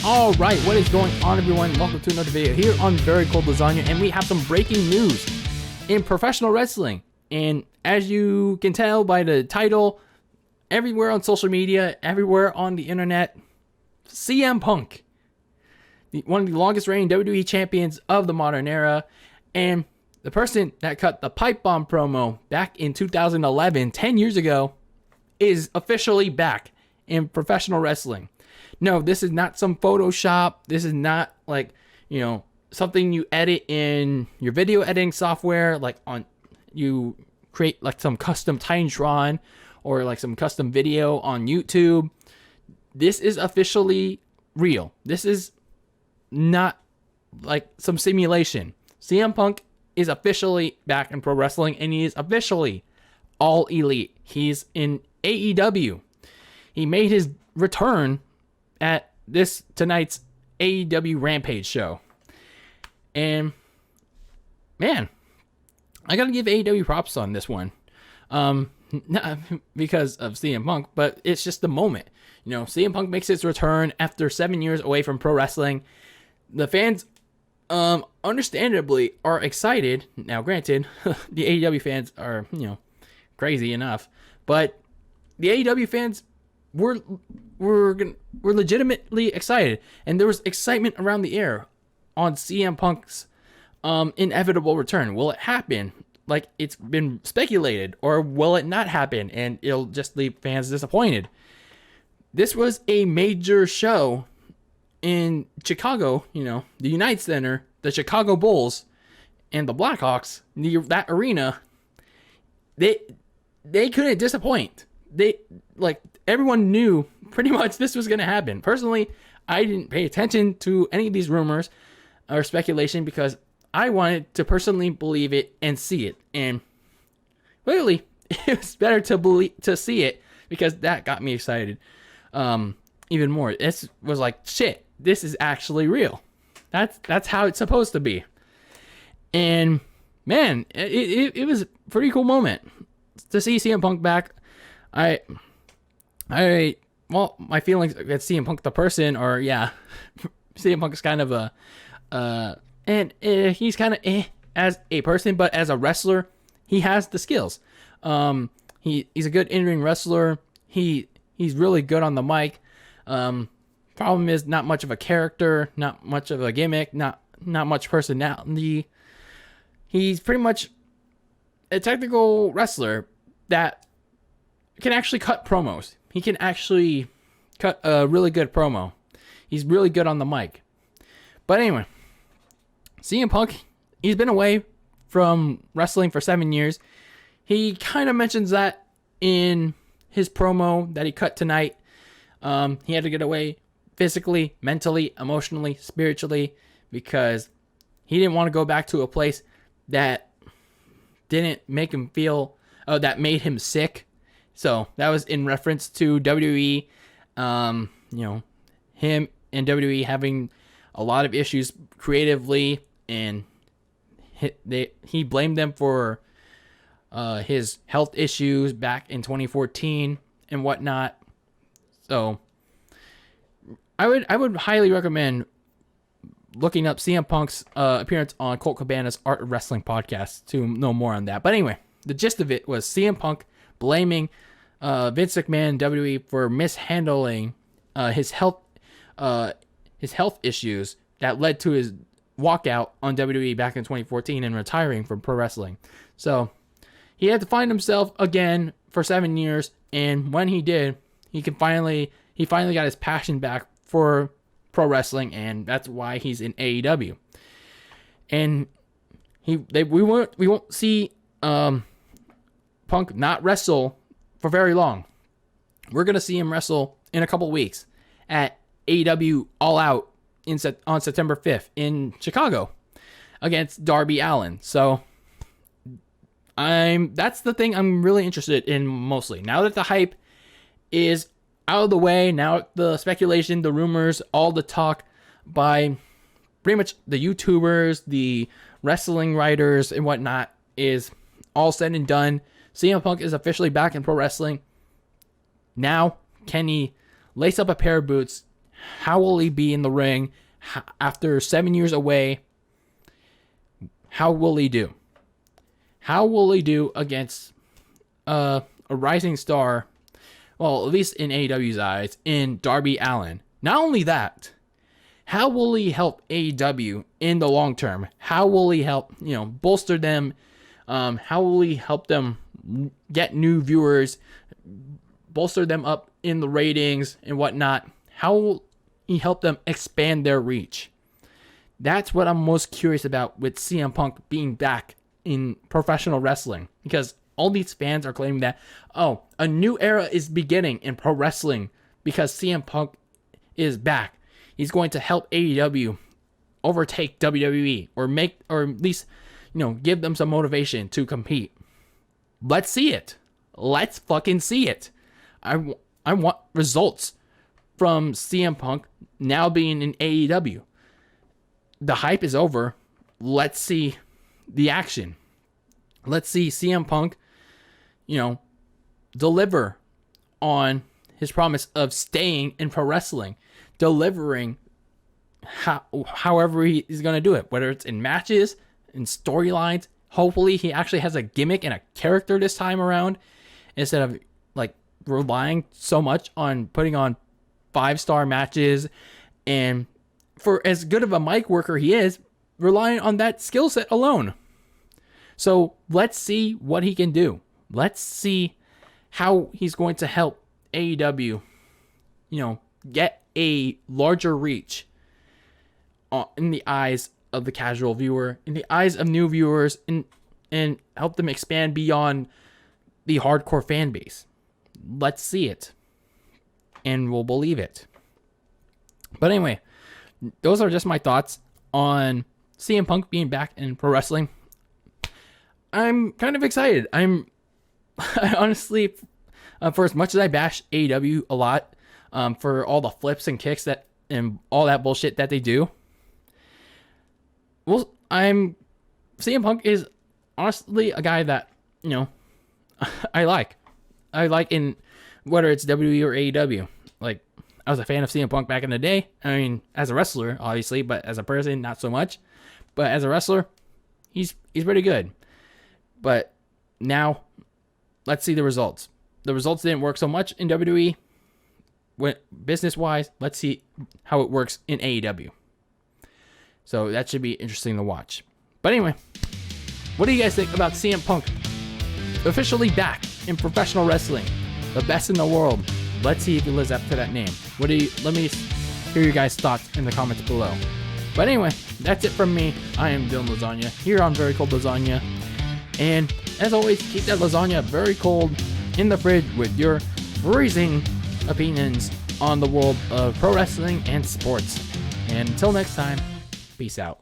All right, what is going on, everyone? Welcome to another video here on Very Cold Lasagna, and we have some breaking news in professional wrestling. And as you can tell by the title, everywhere on social media, everywhere on the internet, CM Punk, one of the longest reigning WWE champions of the modern era, and the person that cut the pipe bomb promo back in 2011, 10 years ago, is officially back in professional wrestling. No, this is not some Photoshop. This is not like, something you edit in your video editing software, like you create like some custom Titantron or like some custom video on YouTube. This is officially real. This is not like some simulation. CM Punk is officially back in pro wrestling, and he is officially all elite. He's in AEW. He made his return at tonight's AEW Rampage show. And man, I gotta give AEW props on this one. Not because of CM Punk, but it's just the moment. CM Punk makes his return after 7 years away from pro wrestling. The fans, understandably, are excited. Now, granted, the AEW fans are, crazy enough, but the AEW fans were legitimately excited, and there was excitement around the air on CM Punk's inevitable return. Will it happen like it's been speculated, or will it not happen and it'll just leave fans disappointed? This was a major show in Chicago, the United Center, the Chicago Bulls, and the Blackhawks. That arena, they couldn't disappoint. Everyone knew pretty much this was going to happen. Personally, I didn't pay attention to any of these rumors or speculation because I wanted to personally believe it and see it. And clearly, it was better to see it because that got me excited even more. This was like, shit, this is actually real. That's how it's supposed to be. And man, it was a pretty cool moment to see CM Punk back. My feelings at CM Punk the person are, CM Punk is kind of he's kind of as a person, but as a wrestler, he has the skills. He's a good in-ring wrestler. He's really good on the mic. Problem is not much of a character, not much of a gimmick, not much personality. He's pretty much a technical wrestler that can actually cut promos. He can actually cut a really good promo. He's really good on the mic. But anyway, CM Punk, he's been away from wrestling for 7 years. He kind of mentions that in his promo that he cut tonight. He had to get away physically, mentally, emotionally, spiritually, because he didn't want to go back to a place that didn't make him feel, that made him sick. So that was in reference to WWE, him and WWE having a lot of issues creatively, and he blamed them for his health issues back in 2014 and whatnot. So I would highly recommend looking up CM Punk's appearance on Colt Cabana's Art of Wrestling podcast to know more on that. But anyway, the gist of it was CM Punk blaming Vince McMahon and WWE for mishandling his health issues that led to his walkout on WWE back in 2014 and retiring from pro wrestling. So he had to find himself again for 7 years, and when he did, he finally got his passion back for pro wrestling, and that's why he's in AEW. And we won't see Punk not wrestle for very long. We're gonna see him wrestle in a couple weeks at AEW All Out on September 5th in Chicago against Darby Allin. So that's the thing I'm really interested in mostly. Now that the hype is out of the way, now the speculation, the rumors, all the talk by pretty much the YouTubers, the wrestling writers and whatnot is all said and done. CM Punk is officially back in pro wrestling. Now, can he lace up a pair of boots, How will he be in the ring after 7 years away? How will he do? How will he do against a rising star? Well, at least in AEW's eyes, in Darby Allin. Not only that, how will he help AEW in the long term? How will he help, bolster them? How will he help them get new viewers, bolster them up in the ratings and whatnot? How will he help them expand their reach? That's what I'm most curious about with CM Punk being back in professional wrestling, because all these fans are claiming that, a new era is beginning in pro wrestling because CM Punk is back. He's going to help AEW overtake WWE or at least, give them some motivation to compete. Let's see it. Let's fucking see it. I want results from CM Punk now being in AEW. The hype is over. Let's see the action. Let's see CM Punk, deliver on his promise of staying in pro wrestling, delivering however he's going to do it, whether it's in matches, in storylines. Hopefully he actually has a gimmick and a character this time around, instead of relying so much on putting on 5-star matches, and for as good of a mic worker he is, relying on that skill set alone. So let's see what he can do. Let's see how he's going to help AEW, get a larger reach in the eyes of the casual viewer, in the eyes of new viewers, and help them expand beyond the hardcore fan base. Let's see it, and we'll believe it. But anyway, those are just my thoughts on CM Punk being back in pro wrestling. I'm kind of excited. I honestly, for as much as I bash AEW a lot, for all the flips and kicks and all that bullshit that they do, well, CM Punk is honestly a guy that, I like. I like in whether it's WWE or AEW. I was a fan of CM Punk back in the day. I mean, as a wrestler, obviously, but as a person, not so much. But as a wrestler, he's pretty good. But now, let's see the results. The results didn't work so much in WWE. Business-wise, let's see how it works in AEW. So that should be interesting to watch. But anyway, what do you guys think about CM Punk officially back in professional wrestling? The best in the world. Let's see if he lives up to that name. Let me hear your guys' thoughts in the comments below. But anyway, that's it from me. I am DylanLasagna here on Very Cold Lasagna. And as always, keep that lasagna very cold in the fridge with your freezing opinions on the world of pro wrestling and sports. And until next time, peace out.